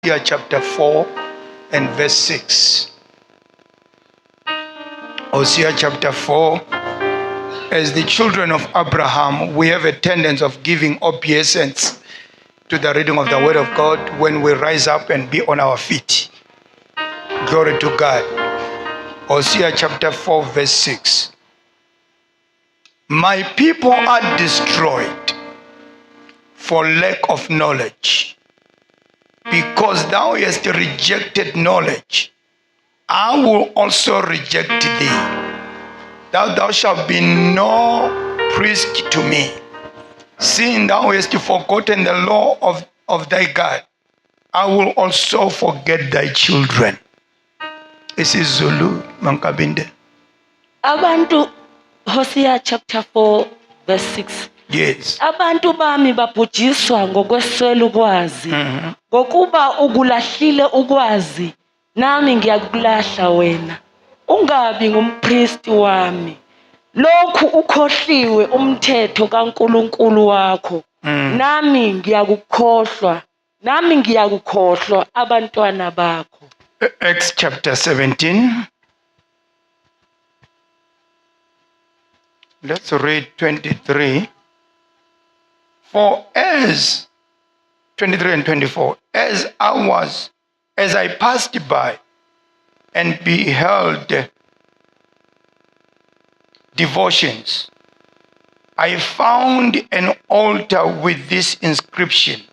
Hosea chapter 4 and verse 6. Hosea chapter 4. As the children of Abraham, we have a tendency of giving obeisance to the reading of the word of God when we rise up and be on our feet. Glory to God. Hosea chapter 4 verse 6. My people are destroyed for lack of knowledge. Because thou hast rejected knowledge, I will also reject thee. Thou shalt be no priest to me. Seeing thou hast forgotten the law of thy God, I will also forget thy children. This is Zulu, Mankabinde. Abantu, Hosea chapter 4 verse 6. Yes. Abantu bami babhujiswa ngokweswela ukwazi. Ngokuba ukulahlile ukwazi, nami ngiyakulahla wena. Ungabi ngumpristi wami. Lokhu ukhohliwe umthetho kaNkulunkulu wakho. Nami ngiyakukhohlwa abantwana bakho. Acts chapter 17. Let's read 23. For as 23 and 24, as I passed by and beheld devotions, I found an altar with this inscription: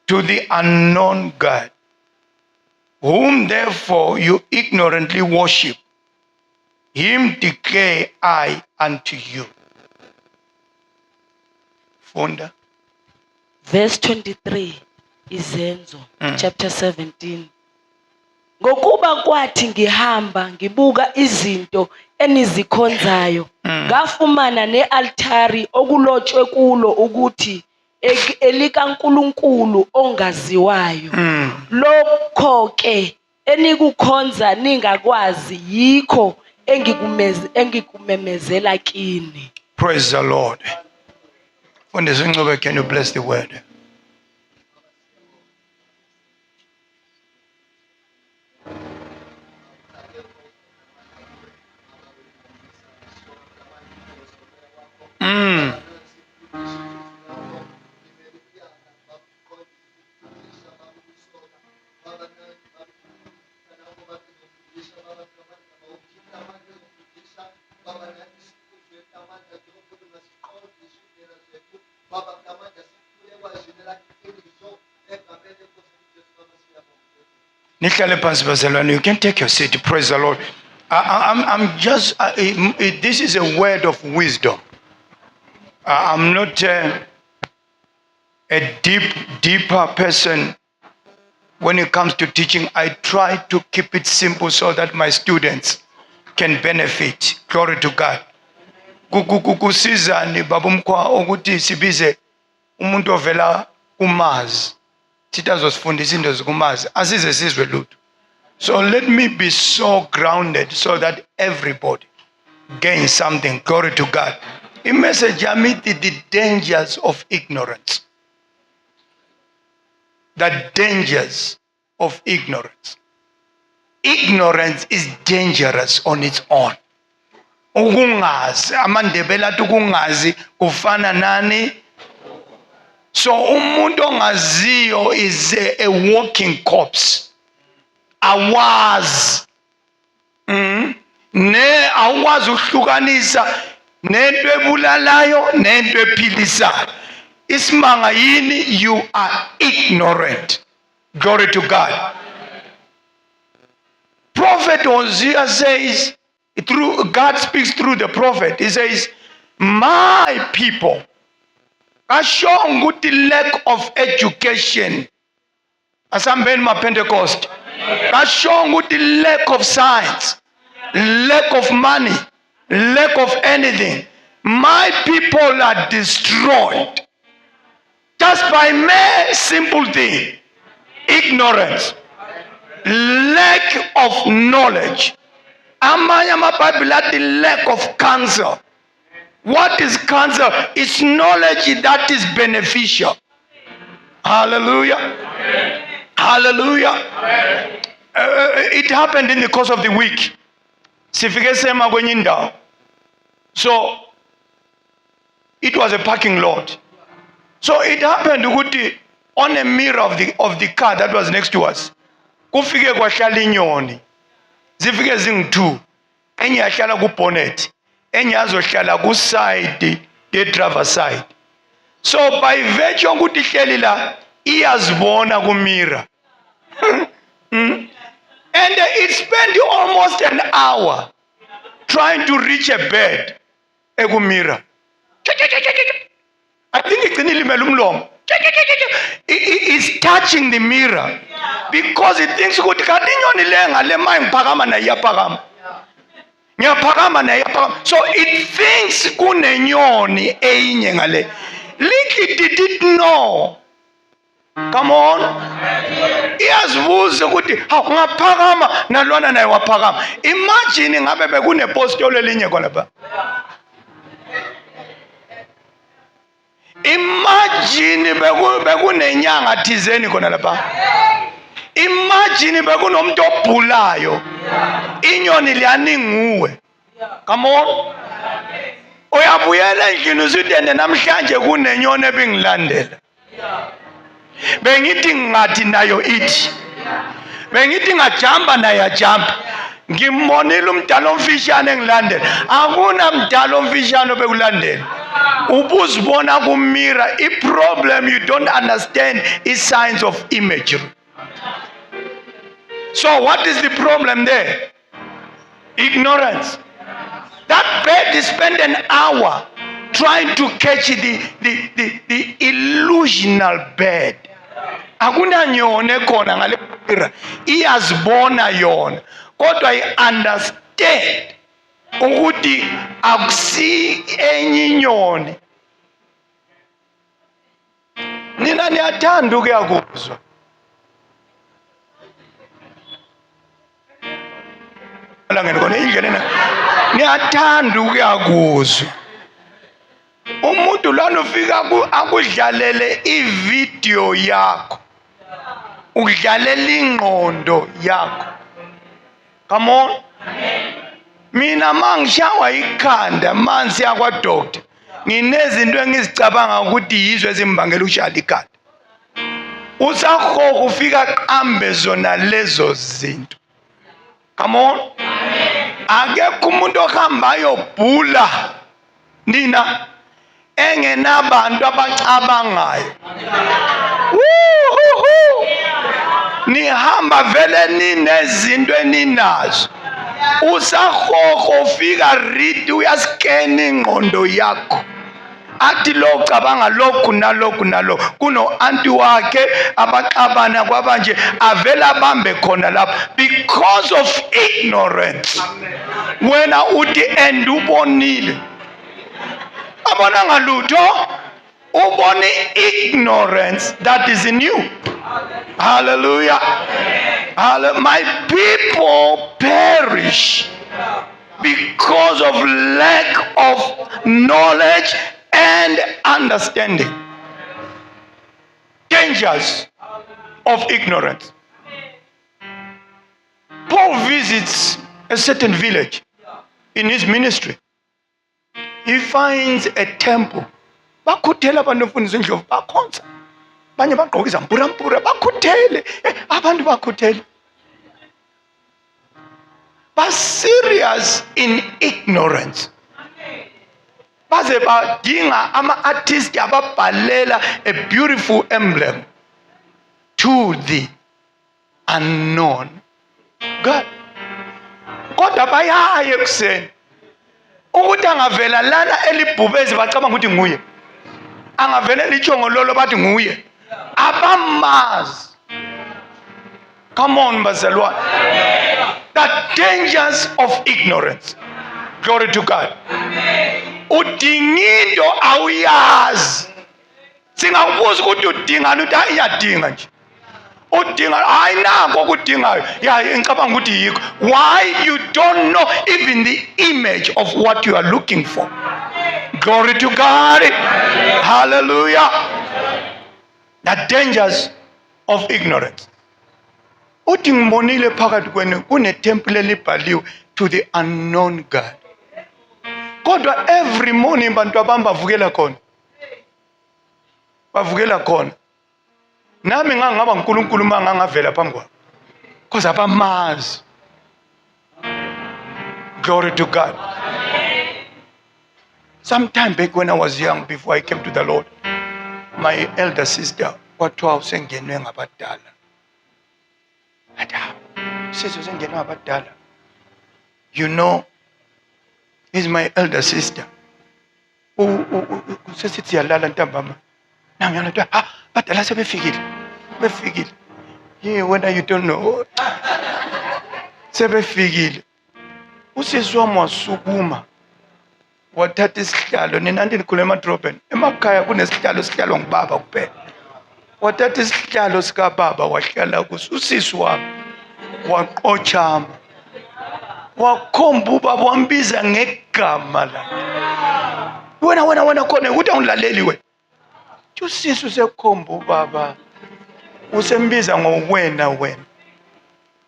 to the unknown God, whom therefore you ignorantly worship, him declare I unto you. Funda. Verse 23, Izenzo, chapter 17. Ngokuba kwathi ngihamba ngibuka izinto enizikhonzayo, ngafumana ne-altari okulotshwe kulo ukuthi elikaNkulunkulu ongaziwayo. Lokho ke enikukhonza ningakwazi, yikho engikumemezela kini. Praise the Lord. Can you bless the word? You can take your seat. Praise the Lord. This is a word of wisdom. I'm not a deeper person when it comes to teaching. I try to keep it simple so that my students can benefit. Glory to God. Kusizani babumkwa ukuthi sibize umuntu ovela kumazi. Sitazosifundisa into zokumazi asize sizwe lutho. So let me be so grounded so that everybody gains something. Glory to God. In message yami, the dangers of ignorance. The dangers of ignorance. Ignorance is dangerous on its own. Ukungazi, amandebela athi ukungazi kufana nani? So umuntu ongaziyo is a walking corpse. Awazi. Awazi ukuhlukanisa nento ebulalayo nento ephilisayo. Isimanga yini? You are ignorant. Glory to God. Prophet Hosea says, God speaks through the prophet. He says, my people are showing good lack of education. Asambeni ma Pentecost. Are showing good lack of science, lack of money, lack of anything. My people are destroyed just by mere simple thing: ignorance, lack of knowledge. Amanya Bible at the lack of counsel. What is counsel? It's knowledge that is beneficial. Hallelujah. Hallelujah. It happened in the course of the week. Sifike sema kwenye indawo. So it was a parking lot. So it happened ukuthi on a mirror of the car that was next to us, kufike kwahlala inyoni. Zifike zingu-2. Enye yahlala ku-bonnet, enye yazohlala ku-side ye-driver side. So by virtue ukuthi ihleli la iyazibona ku-mirror. And it spent almost an hour trying to reach a bed eku-mirror. I think igcine ilimele umlomo. It's touching the mirror because it thinks ukuthi kanti inyoni le ngale maye ngiphakama naye iyaphakama. Ngiyaphakama naye iyaphakama. So it thinks kunenyoni eyinye ngale. Little did it know. Come on. Iyazibuza ukuthi ngaphakama nalona naye waphakama. Imagine ngabe bekune postole elinye khona lapha. Imagine bekunenyanga thizeni khona lapha. Imagine bekunomuntu obhulayo. Inyoni liyaninguwe. Come on. Uyabuyela endlini usudende namhlanje kunenyoni ebingilandela. Bengithi ngathi nayo ithi. Bengithi ngajamba naye ajamba. Ngimonile umdala omfishane engilandela. Akuna mdala omfishane obekulandela. Ubuzibona kumira. I problem you don't understand is signs of imagery. So what is the problem there? Ignorance. That bird spent an hour trying to catch the illusional bird. Akuna nyone khona ngale mirror. Iyazibona yona. Kodwa I understand ukuthi akusi enye inyoni. Nina niyathanda ukuyakuzwa. Langene kona indlela niyathanda ukuyakuzwa. Umuntu lana ufika akudlalele ivideo yakho. Ukudlalela ingqondo yakho. Come on. Mina mangishawa ikhanda mansi yakwa doctor. Nginezinto engizicabanga ukuthi yizo ezimbangela ushaya ikhanda. Usakho ufika qambe zona lezo zinto. Come on. Akekho umuntu ohambayo bhula nina engenabantu abacabangayo. Nihamba vele ninezinto eninazo. Usakho ufika read uyaskena ingqondo yakho. Athi lo cabanga lokhu nalokhu nalokhu. Kuno anti wakhe abaxabana kwabanje avela bambe khona lapha because of ignorance. Wena uthi endubonile. Abona ngalutho ubone ignorance that is in you. Hallelujah. My people perish because of lack of knowledge and understanding. Dangers of ignorance. Paul visits a certain village in his ministry. He finds a temple. Bakhuthele abantu bafundisa indlovu bakhonza. Banye bagqoka izampurampura bakhuthele. Abantu bakhuthele. But serious in ignorance. Baze badinga ama-artists ababhalela a beautiful emblem to the unknown God. Kodwa bayaye ekuseni ukuthi angavela lana elibhubezi bacabanga ukuthi nguye. Angavela lichongololo bathi nguye. Abamazi. Come on, bazalwane. The dangers of ignorance. Glory to God. Udingindo awuyazi. Singakubuza ukuthi udingani uthi iyadinga nje. Udinga ayinako ukudingayo. Ya ngicabanga ukuthi yikho. Why you don't know even the image of what you are looking for. Glory to God. Hallelujah. The dangers of ignorance. uthi ngibonile phakathi kwenu kunetemple elibhaliwe to the unknown God. Kodwa every morning bantu abami bavukela khona. Bavukela khona. Nami ngangaba uNkulunkulu mangangavela phambi kwabo. Because abamazi. Glory to God. Sometime back when I was young, before I came to the Lord, my elder sister, kwathiwa usengenwe ngabadala. Usengenwe ngabadala. You know, he's my elder sister. Sesithi yalala ntambama. Nami yana badala sebefikile. Befikile. Yeah, whether you don't know. Sebefikile. Usisi wami wasukuma. Wathatha isihlalo nina ndikhuluma emadrobheni. Emakhaya kunesihlalo sihlalo ngibaba kuphela. Wathatha isihlalo sika baba wahlala kuso. Usisi wami waqochama. Wakhomba ubaba wambiza ngegama lakhe. Wena khona ukuthi awulaleli wena. Usisi usekhomba ubaba. Usembiza ngowena.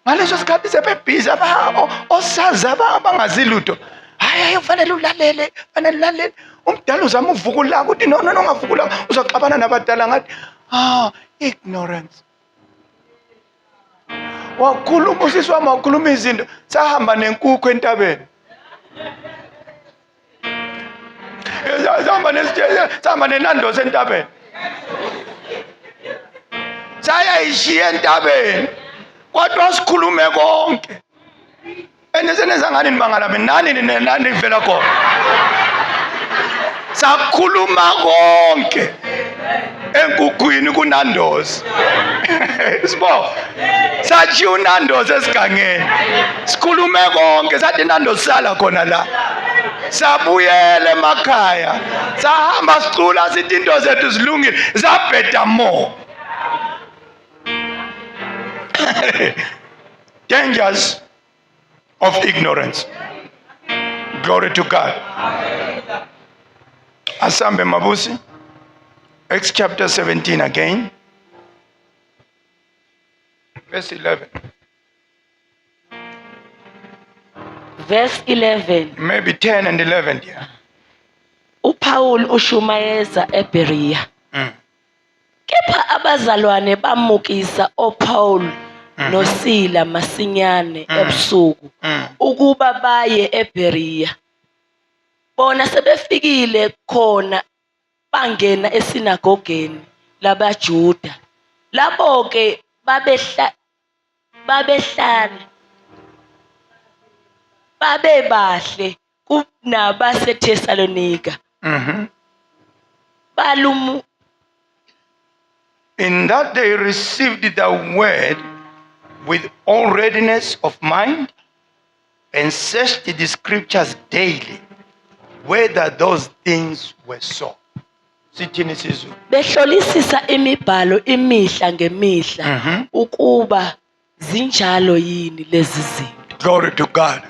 Ngaleso sikhathi sebebhizi osazi abangazi lutho. Hayi ufanele ulalele. Umdala uzama ukuvukula ukuthi no ungavukula uzoxabana nabadala ngathi ignorance. Wakhuluma usisi wami wakhuluma izinto sahamba nenkukhu entabeni. Sahamba nenandosi entabeni. Sayayishiya entabeni. Kodwa sikhulume konke. Enesenza ngani nibangala mina nani vela khona. Sakhuluma konke. Enkukhwini kunandosi. Sibo. Sathi unandosi esigangeni. Sikhulume konke sathi nandosi sala khona la. Sabuyele emakhaya. Sahamba sicula sithi into zethu zilungile. Zabheda more. Dangers of ignorance. Glory to God. Asambe Mabusi. Acts chapter 17 again. Verse 11. Verse 11. Maybe 10 and 11 here. uPaul ushumayeza eBeria. Kepha abazalwane bamukisa oPaul noSila masinyane ebusuku ukuba baye eBeria. Bona sebefikile khona bangena esinagogeni labaJuda. Labo ke babebahle kunabaseThesalonika. In that they received the word with all readiness of mind and searched the scriptures daily whether those things were so. Behlolisisa imibhalo imihla ngemihla ukuba zinjalo yini lezi zinto. Glory to God.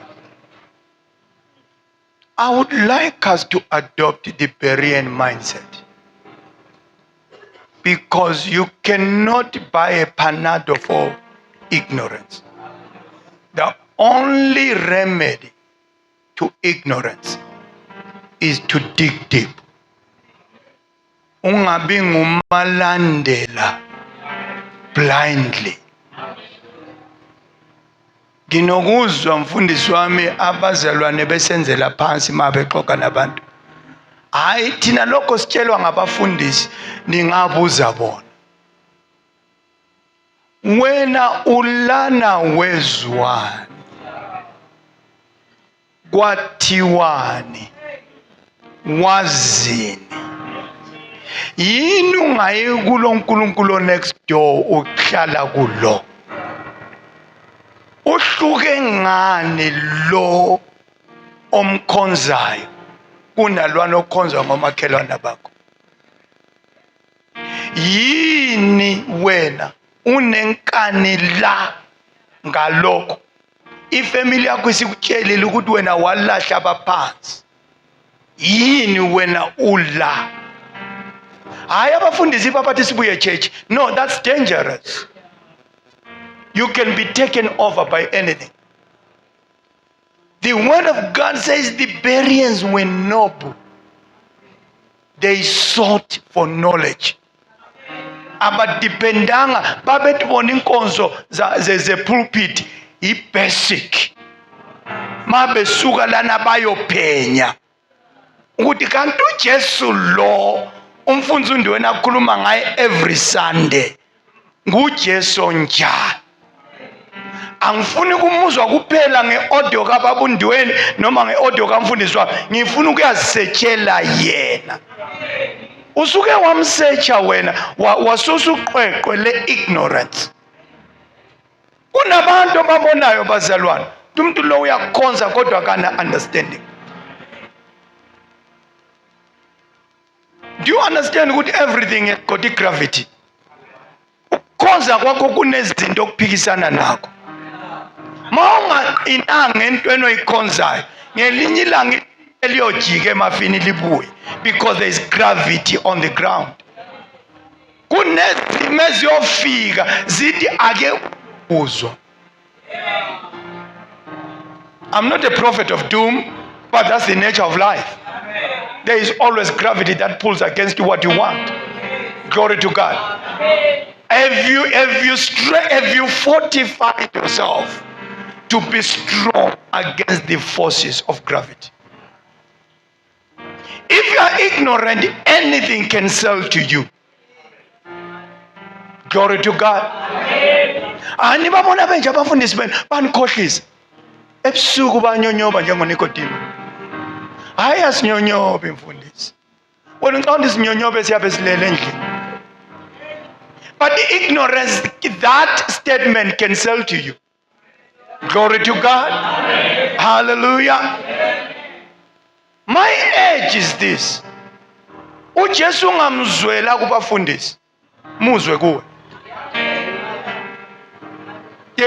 I would like us to adopt the Berean mindset. Because you cannot buy a Panado for ignorance. The only remedy to ignorance is to dig deep. Ungabi ngumalandela blindly. Nginokuzwa mfundisi wami abazalwane besenzela phansi mabexoxa nabantu. Hayi thina lokho sitshelwa ngabafundisi ningabuza bona. Wena ulana wezwani? Kwathiwani? Wazini? Yini ungayi kulo nkulunkulu next door uhlala kulo? Uhluke ngani lo omkhonzayo kunalwana okhonzwa ngomakhelwane bakho? Yini wena unenkani la ngalokho? Ifamily yakho isikutshelile ukuthi wena walahla abaphansi. Yini wena ula? Hayi abafundisi babathi sibuye church. No, that's dangerous. you can be taken over by anything. The word of God says the Bereans were noble. They sought for knowledge. Abadipendanga babetibona inkonzo ze-pulpit i-basic. Mabesuka lana bayophenya ukuthi kanti uJesu lo umfundisi wena akhuluma ngaye every Sunday nguJesu njani. Angifuni kumuzwa kuphela ngeaudio kababundiweni noma ngeaudio kamfundisi wami, ngifuna ukuyazisetshela yena. Usuke wamsearcha wena wasusa uqweqwe le-ignorance. Kunabantu ababonayo bazalwane umuntu lo uyakhonza kodwa kana understanding. Do you understand ukuthi everything has got gravity? Ukukhonza kwakho kunezinto okuphikisana nakho. Mawungaqinanga entweni oyikhonzayo ngelinye ilanga eliyojika emafini libuye, because there is gravity on the ground. Kunezimo eziyofika zithi ake uzwa. I'm not a prophet of doom, but that's the nature of life. There is always gravity that pulls against what you want. Glory to God. Have you fortified yourself to be strong against the forces of gravity? If you are ignorant, anything can sell to you. Glory to God. Ani babona benje abafundisi benu banikhohlisa. Ebusuku banyonyoba njengoNikodimo. Hayi asinyonyobe mfundisi. Wena uqonda isinyonyobe siyabe silele endlini. But the ignorance, that statement can sell to you. Glory to God. Hallelujah. My age is this. uJesu ungamzwela kubafundisi, muzwe kuwe.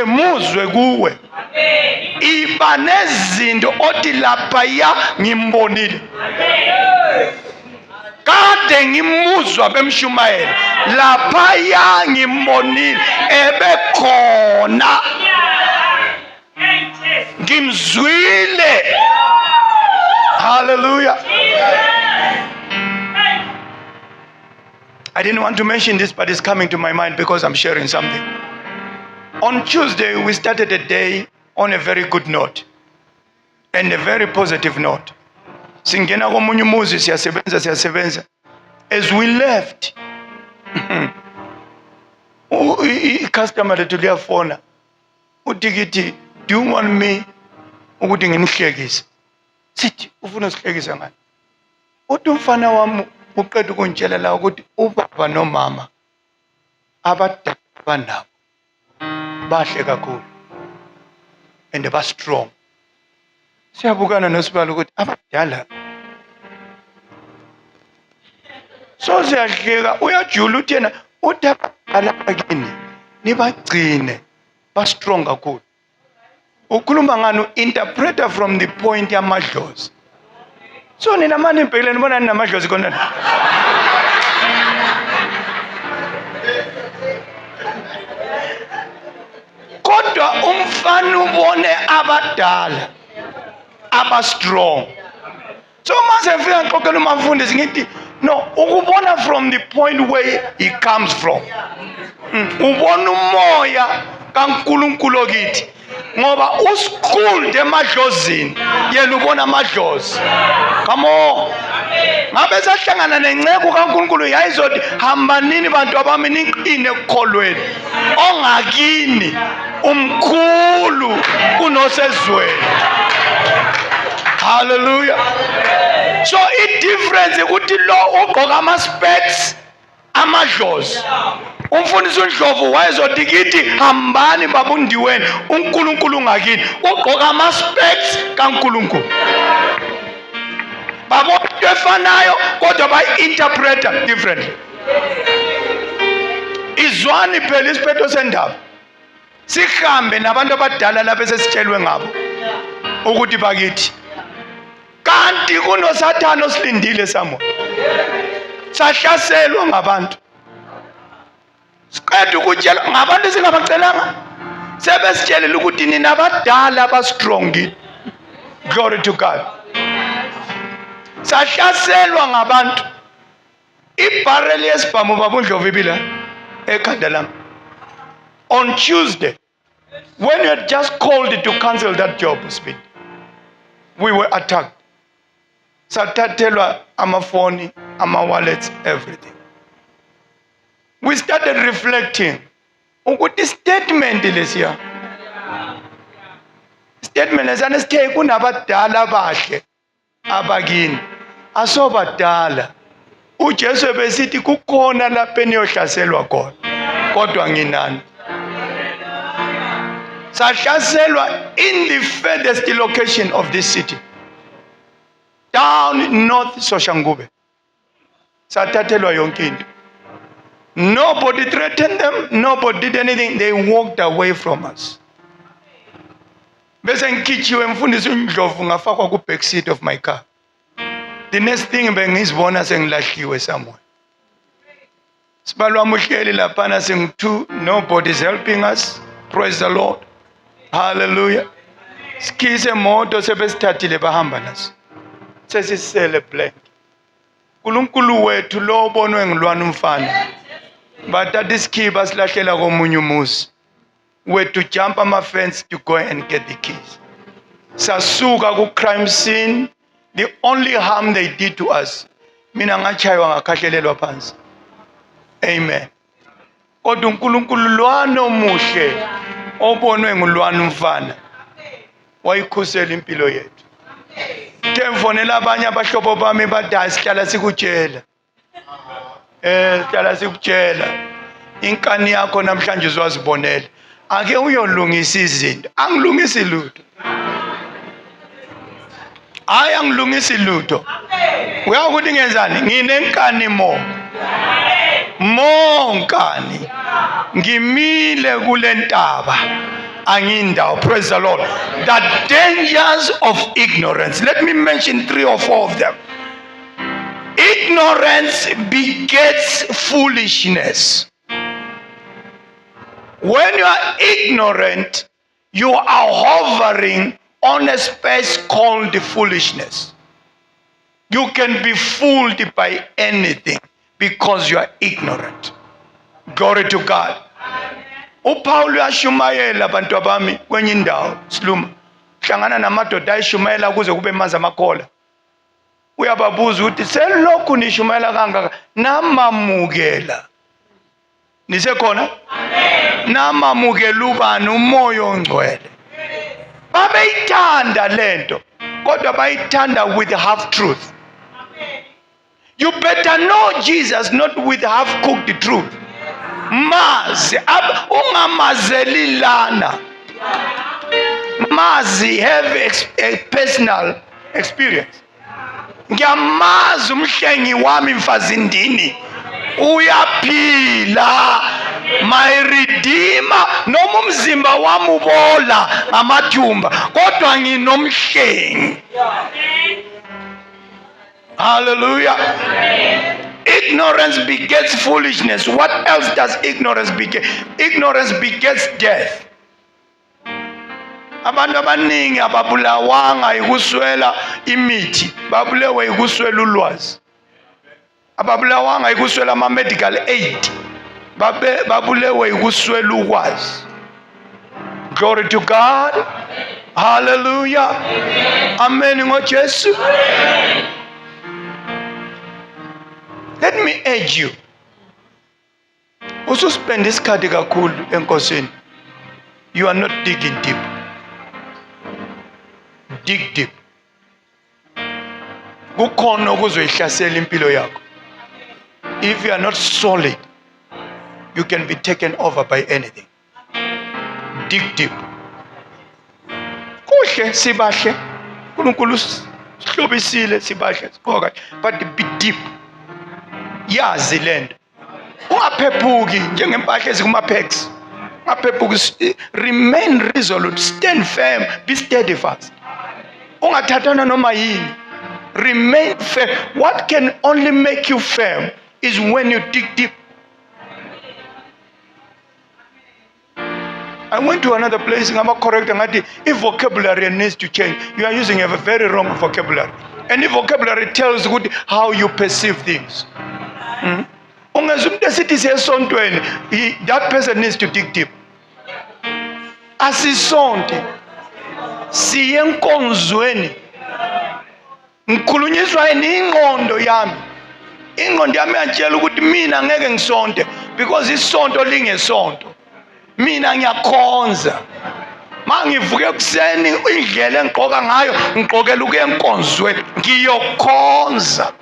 Muzwe kuwe. Iba nezinto othi lapha ya ngimbonile. Kade ngimuzwa bemshumayela. Lapha ya ngimbonile ebekhona. Ngimzwile. Hallelujah. I didn't want to mention this, but it's coming to my mind because I'm sharing something. On Tuesday, we started a day on a very good note and a very positive note. Singena komunye umuzi siyasebenza. As we left, customer lethu liyafona. Uthi, do you want me ukuthi nginihlekise? Sithi ufuna usihlekisa ngani? Uthi umfana wami uqeda ukungitshela la ukuthi ubaba nomama abadala banabo bahle kakhulu and ba strong. Siyabukana nosibalo ukuthi abadala so siyahleka, uyajula uthi yena uthi abadala bakini nibagcine ba strong kakhulu. Ukhuluma ngani? Interpreter from the point yamadlozi. So nina mani impela nibona ninamadlozi khona. Kodwa umfana ubone abadala aba strong. So mase mfika ngixoxela umafundisi ngithi no, ukubona from the point where he comes from. Ubona umoya kaNkulunkulu okithi. Ngoba uschooled emadlozini yena ubona amadlozi. Come on. Ngabe sahlangana nenceko kaNkulunkulu yayizothi hambanini bantu abami niqine ekukholweni. Ongakini umkhulu kunosezweni. Hallelujah. So it difference ukuthi lo ugqoka ama specs amadlozi. Umfundisi uNdlovu wayezothi kithi hambani babundiweni uNkulunkulu ngakini, ugqoka ama specs kaNkulunkulu. Babona into efanayo kodwa bayi-interpreta differently. Izwani phela isiphetho sendaba. Sihambe nabantu abadala lapha esesitshelwe ngabo ukuthi bakithi kanti kunoSathane osilindile samo. Sahlaselwa ngabantu. Siqeda ukutshela ngabantu singabacelanga. sebesitshelile ukuthi nina abadala abastrong. Glory to God. Sahlaselwa ngabantu. Ibhareli yesibhamu babundlovu ibila ekhanda lami. On Tuesday, when you had just called to cancel that job, Speed, we were attacked. Sathathelwa amafoni, ama-wallets, everything. We started reflecting. Ukuthi statement lesiya. Statement lesiyana sithe kunabadala abahle abakini. Asobadala. uJesu besithi kukhona lapho eniyohlaselwa khona kodwa nginani. Sahlaselwa in the furthest location of this city, down north Soshangube. Sathathelwa yonke into. Nobody threatened them, nobody did anything, they walked away from us. Bese ngikhichiwe mfundisi uNdlovu ngafakwa ku back seat of my car. The next thing bengizibona sengilahliwe somewhere. Sibalwa muhleli laphana sing2, nobody's helping us. Praise the Lord. Hallelujah. Sikhise moto sebesithathile bahamba naso. Sesisele uNkulunkulu wethu lo obonwe ngilwana umfana. Bathatha isikhiba silahlela komunye umuzi. We to jump on my fence to go and get the keys. Sasuka ku crime scene. The only harm they did to us, mina ngachaywa ngakhahlelelwa phansi. Amen. Kodwa uNkulunkulu lwana omuhle obonwe ngulwana umfana wayikhusela impilo yethu. Temfonela abanye abahlobo bami bathi sihlala sikutshela. Sihlala sikutshela. Inkani yakho namhlanje uzwazibonela. Ake uyolungisa izinto. Angilungisi lutho. Angilungisi lutho. Uyakuthi ngenzani? Nginenkani monkani. Ngimile kule ntaba. Angindawo. Praise the Lord. The dangers of ignorance. Let me mention 3 or 4 of them. Ignorance begets foolishness. When you are ignorant, you are hovering on a space called foolishness. You can be fooled by anything because you are ignorant. Glory to God. uPaul uyashumayela abantu abami kwenye indawo siluma hlangana namadoda ayishumayela kuze kube manzi amakhola. Uyababuza ukuthi selokhu nishumayela kangaka namamukela. Nisekhona? Amen. Namamukela ubani umoya ongcwele. Babeyithanda lento kodwa bayithanda with half truth. You better know Jesus not with half cooked truth. Mazi ungamazeli lana. Mazi have a personal experience. Ngiyamazi umhlengi wami mfazindini uyaphila, my redeemer. Noma umzimba wami ubola ngamathumba kodwa nginomhlengi. Hallelujah. Ignorance begets foolishness. What else does ignorance beget? Ignorance begets death. Abantu abaningi ababulawanga ikuswela imithi, babulewe ikuswela ulwazi. Ababulawanga ikuswela ama medical aid, babulewe ikuswela ukwazi. Glory to God. Hallelujah. Amen ngoJesu. Let me urge you. Ususpend isikhathi kakhulu enkosini. You are not digging deep. Dig deep. Kukhona okuzoyihlasela impilo yakho. If you are not solid, you can be taken over by anything. Dig deep. Kuhle sibahle. uNkulunkulu sihlobisile sibahle siqoka, but be deep. Yazi lento. Ungaphephuki njengempahla ezikumapex. Ungaphephuki, remain resolute, stand firm, be steadfast. Ungathathana noma yini. Remain firm. What can only make you firm is when you dig deep. I went to another place, ngama correct ngathi vocabulary needs to change. You are using a very wrong vocabulary. And vocabulary tells good how you perceive things. Ungezwe umuntu esithi siyesontweni, that person needs to dig deep. Asisonte siye enkonzweni, ngikhulunyiswa ingqondo yami. Ingqondo yami yantshela ukuthi mina ngeke ngisonte because isonto lingesonto. Mina ngiyakhonza. Mangivuke ekuseni indlela engigqoka ngayo ngigqokela ukuya enkonzweni ngiyokhonza.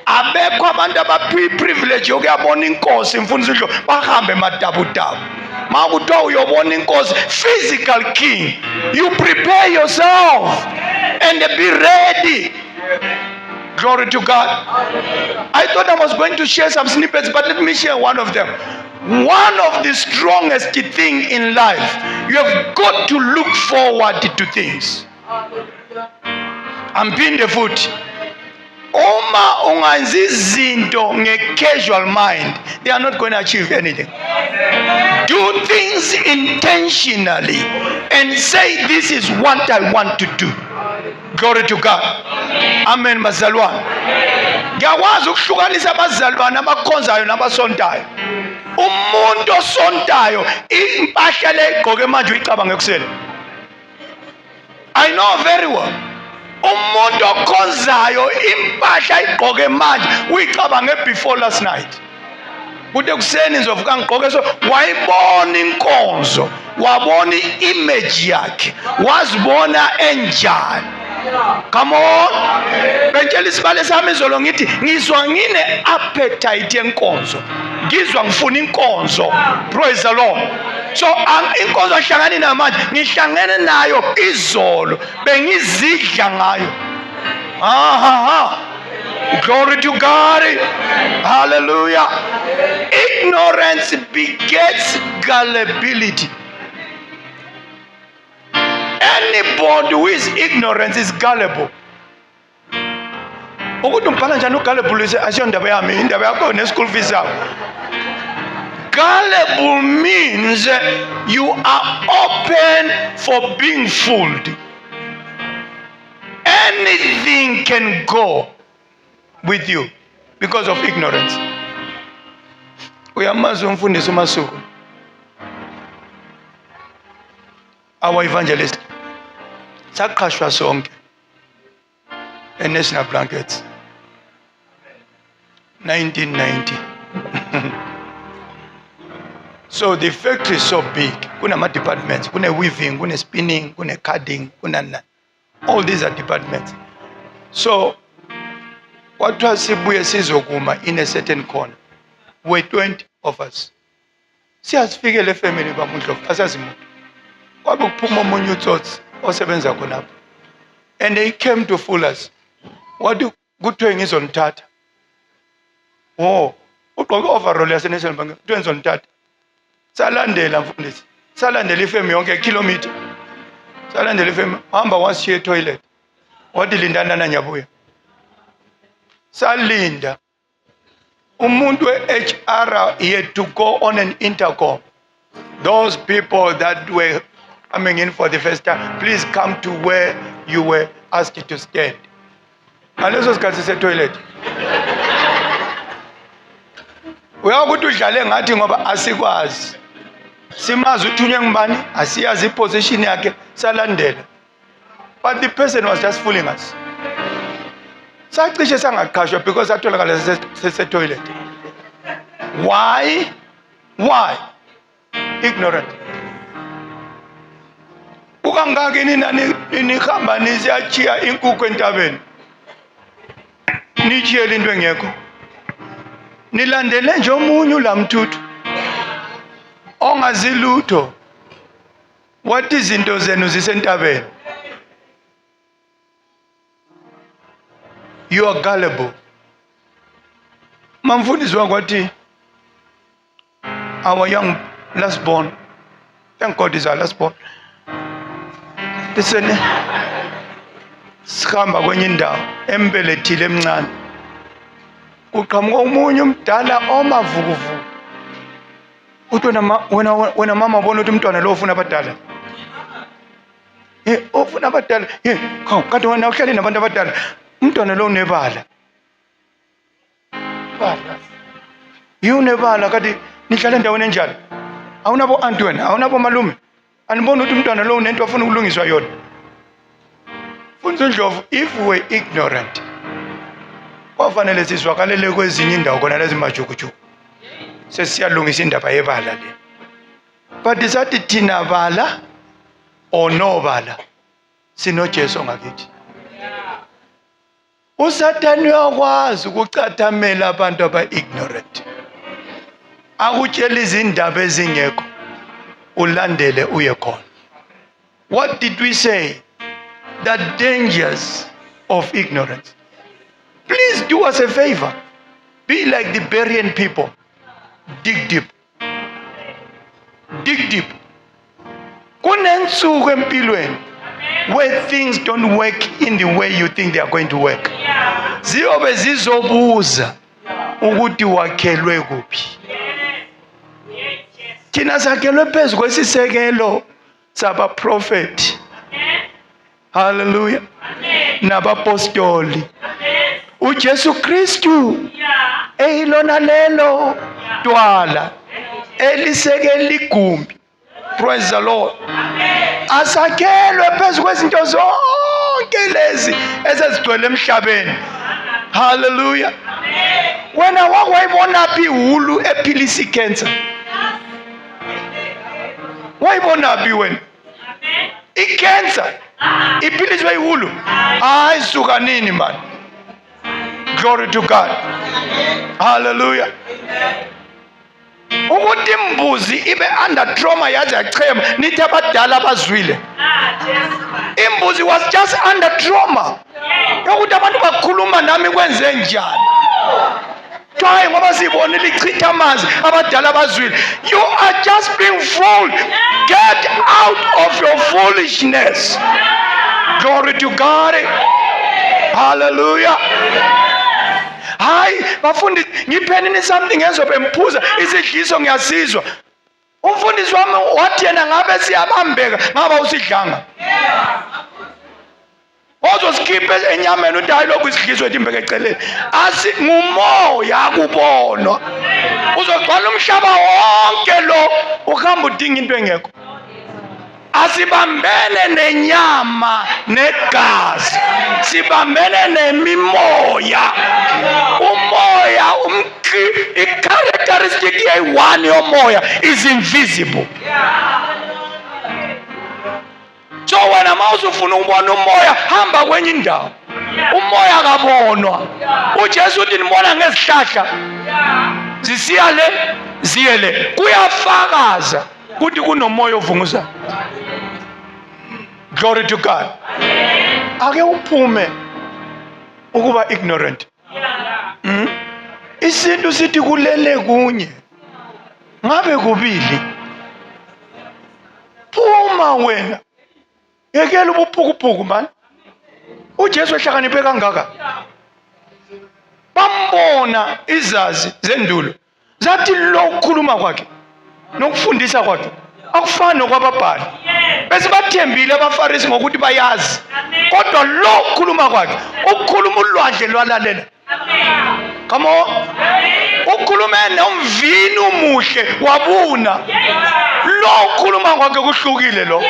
Abekho abantu abaprivilege yokuyabona inkosi imfundisi idlo bahambe emadabudabu. Makuthiwa uyobona inkosi physical king, you prepare yourself and be ready. Glory to God. I thought I was going to share some snippets, but let me share one of them. One of the strongest thing in life, you have got to look forward to things. Ampinde futhi. Uma ungenza izinto nge-casual mind, they are not going to achieve anything. Do things intentionally and say, this is what I want to do. Glory to God. Amen, bazalwane. Ngiyakwazi ukuhlukanisa abazalwane abakhonzayo nabasontayo. Umuntu osontayo impahla le igqoke manje uyicabanga ekuseni. I know very well. Umuntu okhonzayo impahla igqoke manje uyicabanga before last night. Kude kuseni ngizovuka ngigqoke so wayibona inkonzo, wabona image yakhe, wazibona enjani. Come on. Bentshela isibale sami izolo ngithi ngizwa ngine appetite yenkonzo. Ngizwa ngifuna inkonzo. Praise the Lord. So inkonzo ahlangane nayo manje ngihlangene nayo izolo bengizidla ngayo. Glory to God. Hallelujah. Ignorance begets gullibility. Anybody who is ignorant is gullible. Ukuthi umbhala njani ugullible asiyo ndaba yami, indaba yakho ne-school fees yakho. Gullible means you are open for being fooled. Anything can go with you because of ignorance. Uyamazi umfundisi uMasuku, our evangelist, saqashwa sonke e-National Blankets 1990. So the factory is so big. Kuna departments, kuna weaving, kuna spinning, kuna carding, kuna all these are departments. So what was sibuye sizokuma in a certain corner? We're 20 of us. Siyasifike le family bamuNdlovu asazimuntu. Kwabe kuphuma omunye utsotsi osebenza khonapho. And they came to fool us. What do kuthiwe ngizonithatha? Oh, ugqoke overall yaseNational Bank. Kuthiwe ngizonithatha. Salandela mfundisi. Salandela ifemi yonke kilometer. Salandela ifemi hamba washiye toilet. Wathi lindana na nyabuya. Salinda. Umuntu HR he had to go on an intercom. Those people that were coming in for the first time, please come to where you were asked to stand. Aleso sikhathi se-toilet. Uyakuthi udlale ngathi ngoba asikwazi. Simazi uthunywe ngubani, asiyazi iposition yakhe, salandela. But the person was just fooling us. Sacishe sangaqashwa because atholakala se-toilet. Why? Why? Ignorant. Ukangaki nina nihamba nisiyachiya inkukhu entabeni. Nichiyele into engekho. Nilandele nje omunye ulamthuthu. Ongazi lutho. What izinto zenu zisentabeni? You are gullible. Mamfundisi wakwathi our young last born, thank God is our last born. Listen, sikhamba kwenye indawo embelethile emncane. Kuqhamuka umunye umdala omavukuvuku. uthi wena mama ubona ukuthi umntwana lo ufuna abadala. Ufuna abadala. Kanti wena uhleli nabantu abadala. Umntwana lo unebala. Bala. Unebala kanti nihlala endaweni enjalo. Awunabo aunti wena, awunabo malume. Anibona ukuthi umntwana lo unento afuna ukulungiswa yona. Mfundisi Ndlovu, if we ignorant, kwafanele sizwakalele kwezinye indawo khona lezi majukujuku. Sesiyalungisa indaba yebala le. But isathi thina bala or no bala, sinoJesu ngakithi. uSathane uyakwazi ukucathamela abantu aba-ignorant. Akutshela izindaba ezingekho, ulandele uye khona. What did we say? The dangers of ignorance. Please do us a favor. Be like the Berean people. Dig deep. Dig deep. Kunensuku empilweni where things don't work in the way you think they are going to work. Ziyobe zizobuza ukuthi wakhelwe kuphi. Thina sakhelwe phezu kwesisekelo sabaprofeti. Hallelujah. Nabapostoli. uJesu Kristu eyilona lelo dwala elisekela igumbi. Praise the Lord. Asakhelwe phezu kwezinto zonke lezi ezizigcwele emhlabeni. Hallelujah. Wena wayibona phi ihulu ephilisa icancer? Wayibona phi wena? Icancer iphiliswa ihulu. Hayi suka nini man. Glory to God. Hallelujah. Ukuthi imbuzi ibe under trauma yaze yachema nithi abadala abazwile. Imbuzi was just under trauma. Ukuthi abantu bakhuluma nami kwenze njani. Try ngoba sibonile ichitha amanzi abadala abazwile. You are just being fooled. Get out of your foolishness. Glory to God. Hallelujah. Hayi bafundisi ngiphenini something enzobe mphuza isidliso ngiyasizwa. Umfundisi wami wathi yena ngabe siyabambeka ngaba usidlanga. Ozoskiphe enyameni uthi hayi lokhu isidliso etimbeke eceleni. Asi ngumoya kubonwa. Uzogcwala umhlaba wonke lo ukuhamba udinga into engekho. Asibambene nenyama negazi, sibambene nemimoya. Umoya i-characteristic yayi-one yomoya is invisible. So wena mawusufuna ukubona umoya hamba kwenye indawo. Umoya akabonwa. uJesu uthi nibona ngezihlahla zisiya le ziye le. Kuyafakaza ukuthi kunomoya ovunguza. Glory to God. Ake uphume ukuba ignorant. Isintu sithi kulele kunye. Ngabe kubili. Phuma wena. Yekela ubuphukupuku man. uJesu ehlakaniphe kangaka. Bambona izazi zendulo. Zathi lokukhuluma kwakhe nokufundisa kwakhe akufani nokwababhali. Bese bathembile abaFarisi ngokuthi bayazi. Kodwa lo kukhuluma kwakhe ukukhuluma ulwandle lwalalela. Come on. Ukhulume nomvini umuhle wabuna. Lo kukhuluma kwakhe kuhlukile lo.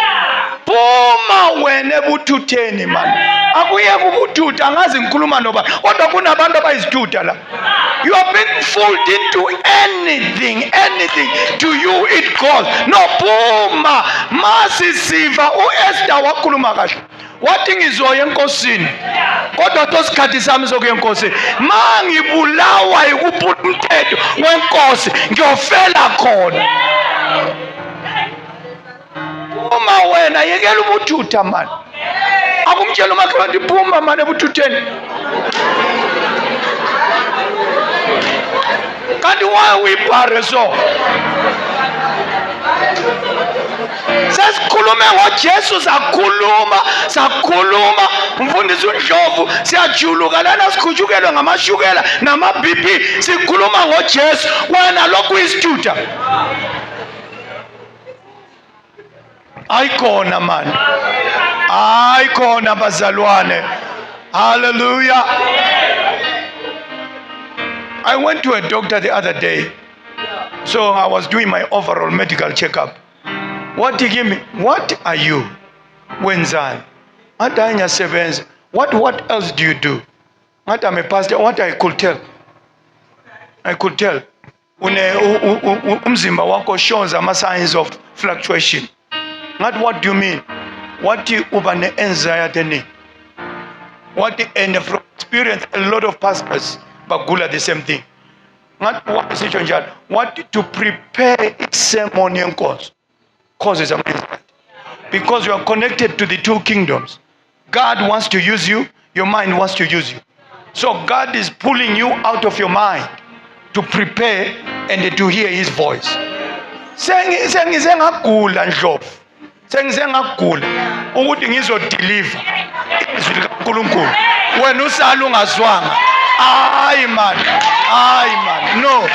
Phuma wena ebuthutheni man. Akuyeke ubuthutha angazi ngikhuluma noba kodwa kunabantu abayizithutha la. You are being fooled into anything to you it goes. No phuma masisiva uEsther wakhuluma kahle. Wathi ngizoya enkosini. Kodwa tosikhathi sami sokuya enkosini. Mangibulawa ukuphula umthetho wenkosi ngiyofela khona. Uma wena yekela ubuthutha man. Akumtshela umakhelwane phuma man ebuthutheni. Kanti why uyibhare so? Sesikhulume ngoJesu sakhuluma umfundisi uNdlovu siyajuluka lana sikhutshukelwe ngamashukela nama BP sikhuluma ngoJesu wena lokhu isithutha. ayikhona man, ayikhona bazalwane. Hallelujah. I went to a doctor the other day, so I was doing my overall medical checkup. What he gave me? What are you? Wenzani? What else do you do? What I'm a pastor. What I could tell. Umzimba wako shows ama signs of fluctuation. What do you mean? What you ubane anxiety? And from experience, a lot of pastors bagula the same thing. What to prepare ceremonial causes anxiety. Because you are connected to the two kingdoms. God wants to use you, your mind wants to use you. So God is pulling you out of your mind to prepare and to hear his voice. Sengize ngagula ndlovu. Sengize ngagula ukuthi ngizodeliver izwi likaNkulunkulu. Wena usala ungazwanga. Hayi man. No.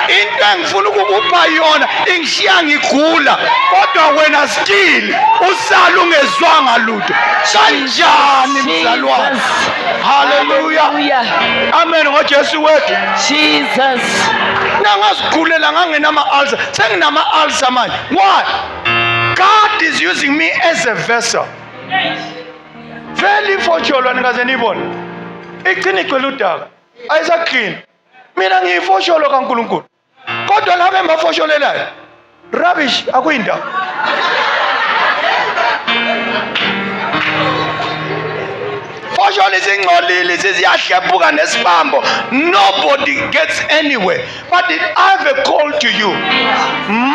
Into engifuna ukukupha yona ingishiya ngigula kodwa wena still usala ungezwanga lutho. Kanjani mzalwane? Hallelujah. Amen ngoJesu wethu. Jesus. Nangazigulela ngangenama ulcer. Senginama ulcer manje. Why? God is using me as a vessel. Vele ifosholo nikaze nibone. Igcina igcwele udaka. Ayisaklini. Mina ngiyifosholo kaNkulunkulu. Kodwa laba embafosholelayo rubbish akuyindawo. Fosholo izingcolile ziyahlebuka nesibambo. Nobody gets anywhere. But I have a call to you.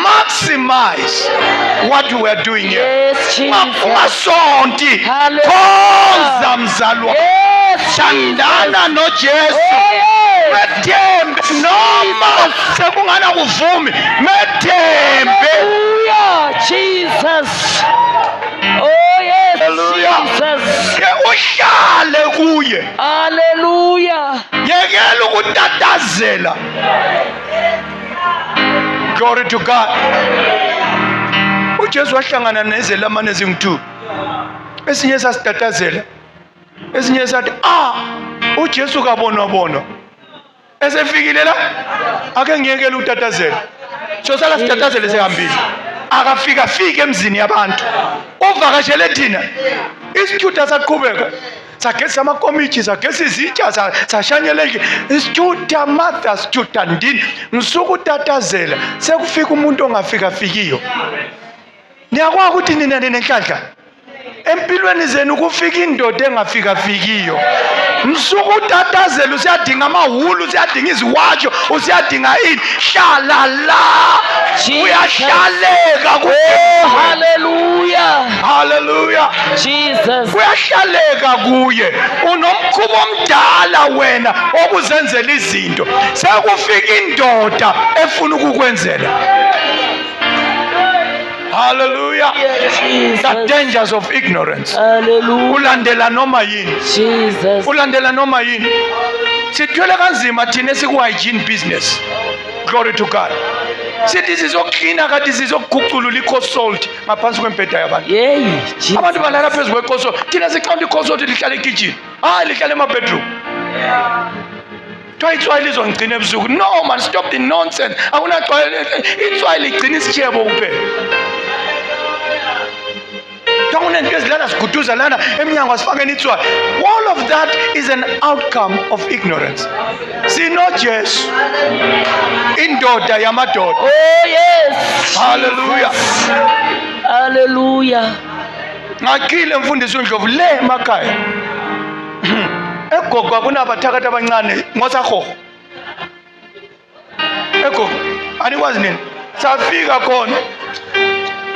Maximize what we are doing here. Yes, Jesus. Ungasonti. Hallelujah. Mzalwa. Yes, Thandana noJesu. Methembe noma sekungana kuvumi. Methembe. Hallelujah, Jesus. Oh yes, Hallelujah. Jesus. Uhlale kuye. Hallelujah. Yekela ukutatazela. Glory to God. uJesu wahlangana nezelamane ezingu-2. Esinye sasitatazela. Esinye sathi uJesu kabonwa. Esefikile la ake ngiyekela ukutatazela. So sala sitatazele sehambile. Akafika emzini yabantu. Uvakashele thina. Isithutha saqhubeka. Sagesa amakomitshi, sagesa izitsha, sashanyela endlini. Isithutha Martha, sithutha ndini. Ngisuka utatazela. Sekufika umuntu ongafika-fikiyo. Niyakwazi ukuthi nina nenhlanhla. Empilweni zenu kufika indoda engafika-fikiyo. Msuku utatazela usiyadinga amahulu, usiyadinga iziwatsho, usiyadinga ini. Hlala la. Uyahlaleka kuye. Hallelujah. Jesus. Uyahlaleka kuye. Unomkhubo omdala wena okuzenzela izinto. Sekufika indoda efuna ukukwenzela. Hallelujah. Jesus. The dangers of ignorance. Hallelujah. Ulandela noma yini. Jesus. Ulandela noma yini. Sithwele kanzima thina siku-hygiene business. Glory to God. Sithi sizoklina kade sizokukhuculula i-coasalt ngaphansi kwembheda yabantu. Yey, Jesus. Abantu balala phezu kwe-coasalt. Thina sicanda i-coasalt lihlala ekitchen. Lihlala ema-bedroom. Kuthiwa itswayi lizongigcina ebusuku. No man, stop the nonsense. Itswayi ligcina isitshebo kuphela. Kunento ezilana siguduza lana eminyango asifakeni itswayi. All of that is an outcome of ignorance. SinoJesu. Indoda yamadoda. Oh yes. Hallelujah. Hallelujah. Ngakile mfundisi uNdlovu le emakhaya. Egogo kunabathakathi abancane ngosahoho. Egogo anikwazi nini? Safika khona.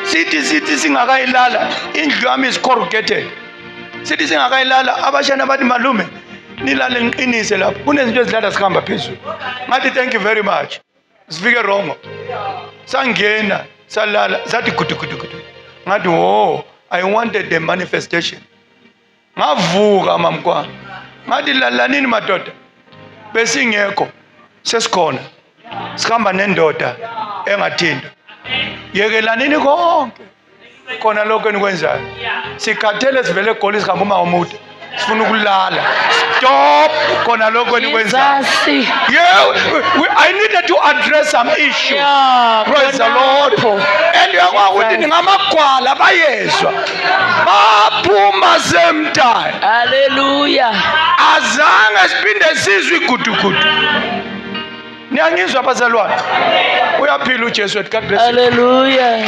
Sithi singakayilala indlu yami is corrugated. Sithi singakayilala abashana bathi malume nilale ngiqinise lapho. Kunezinto ezilala sikhamba phezulu. Ngathi thank you very much. Sifike wrong. Sangena salala sathi gudu. Ngathi I wanted the manifestation. Ngavuka mamkwa. Ngathi lalanini madoda. Besingekho sesikhona. Sikhamba nendoda engathinda. yekelanini konke khona lokho enikwenzayo. Sikhathele sivele egoli sihambe uma omude sifuna ukulala. Stop khona lokho enikwenzayo. Jesus. I needed to address some issue. Yeah, Praise the Lord. And yakwakuthi ningamagwala bayezwa baphuma same time. Hallelujah. Azange siphinde sizwe igudugudu. Niyangizwa abazalwane? Uyaphila uJesu. God bless you. Hallelujah.